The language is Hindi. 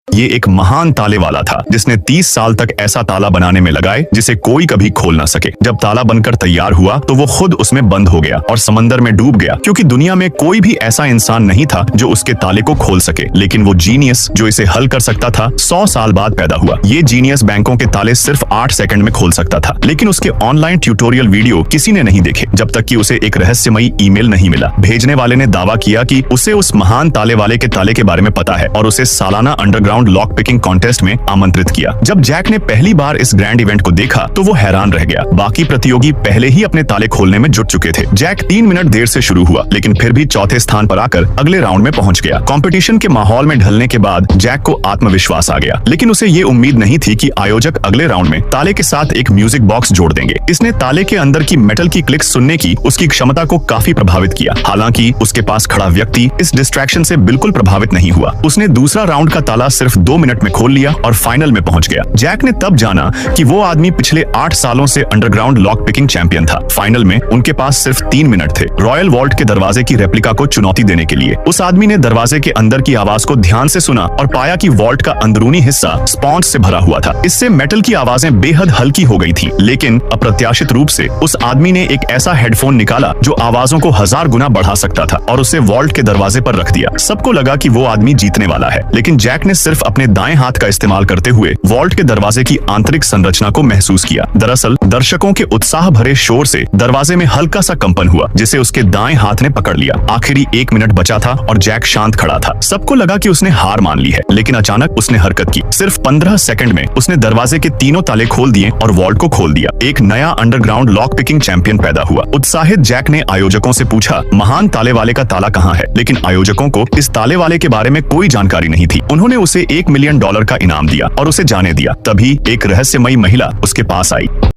ये एक महान ताले वाला था जिसने 30 साल तक ऐसा ताला बनाने में लगाए जिसे कोई कभी खोल ना सके। जब ताला बनकर तैयार हुआ तो वो खुद उसमें बंद हो गया और समंदर में डूब गया, क्योंकि दुनिया में कोई भी ऐसा इंसान नहीं था जो उसके ताले को खोल सके। लेकिन वो जीनियस जो इसे हल कर सकता था 100 साल बाद पैदा हुआ। ये जीनियस बैंकों के ताले सिर्फ 8 सेकंड में खोल सकता था, लेकिन उसके ऑनलाइन ट्यूटोरियल वीडियो किसी ने नहीं देखे जब तक कि उसे एक रहस्यमयी ईमेल नहीं मिला। भेजने वाले ने दावा किया कि उसे उस महान ताले वाले के ताले के बारे में पता है और उसे सालाना अंडरग्राउंड लॉक पिकिंग कॉन्टेस्ट में आमंत्रित किया। जब जैक ने पहली बार इस ग्रैंड इवेंट को देखा तो वो हैरान रह गया। बाकी प्रतियोगी पहले ही अपने ताले खोलने में जुट चुके थे। जैक 3 मिनट देर से शुरू हुआ, लेकिन फिर भी चौथे स्थान पर आकर अगले राउंड में पहुंच गया। कंपटीशन के माहौल में ढलने के बाद जैक को आत्मविश्वास आ गया, लेकिन उसे ये उम्मीद नहीं थी कि आयोजक अगले राउंड में ताले के साथ एक म्यूजिक बॉक्स जोड़ देंगे। इसने ताले के अंदर की मेटल की क्लिक सुनने की उसकी क्षमता को काफी प्रभावित किया। हालांकि उसके पास खड़ा व्यक्ति इस डिस्ट्रैक्शन से बिल्कुल प्रभावित नहीं हुआ। उसने दूसरा राउंड का ताला सिर्फ 2 मिनट में खोल लिया और फाइनल में पहुंच गया। जैक ने तब जाना कि वो आदमी पिछले 8 सालों से अंडरग्राउंड लॉक पिकिंग चैंपियन था। फाइनल में उनके पास सिर्फ 3 मिनट थे रॉयल वॉल्ट के दरवाजे की रेप्लिका को चुनौती देने के लिए। उस आदमी ने दरवाजे के अंदर की आवाज को ध्यान से सुना और पाया कि वॉल्ट का अंदरूनी हिस्सा स्पॉन्ज से भरा हुआ था। इससे मेटल की आवाजें बेहद हल्की हो गई थी, लेकिन अप्रत्याशित रूप से उस आदमी ने एक ऐसा हेडफोन निकाला जो आवाजों को 1000 गुना बढ़ा सकता था और उसे वॉल्ट के दरवाजे पर रख दिया। सबको लगा कि वो आदमी जीतने वाला है, लेकिन जैक ने सिर्फ अपने दाएं हाथ का इस्तेमाल करते हुए वॉल्ट के दरवाजे की आंतरिक संरचना को महसूस किया। दरअसल दर्शकों के उत्साह भरे शोर से दरवाजे में हल्का सा कंपन हुआ, जिसे उसके दाएं हाथ ने पकड़ लिया। आखिरी 1 मिनट बचा था और जैक शांत खड़ा था। सबको लगा कि उसने हार मान ली है, लेकिन अचानक उसने हरकत की। सिर्फ 15 सेकंड में उसने दरवाजे के तीनों ताले खोल दिए और वॉल्ट को खोल दिया। एक नया अंडरग्राउंड लॉक पिकिंग चैंपियन पैदा हुआ। उत्साहित जैक ने आयोजकों से पूछा, महान ताले वाले का ताला कहाँ है? लेकिन आयोजकों को इस ताले वाले के बारे में कोई जानकारी नहीं थी। उन्होंने उसे $1 मिलियन का इनाम दिया और उसे जाने दिया। तभी एक रहस्यमयी महिला उसके पास आई।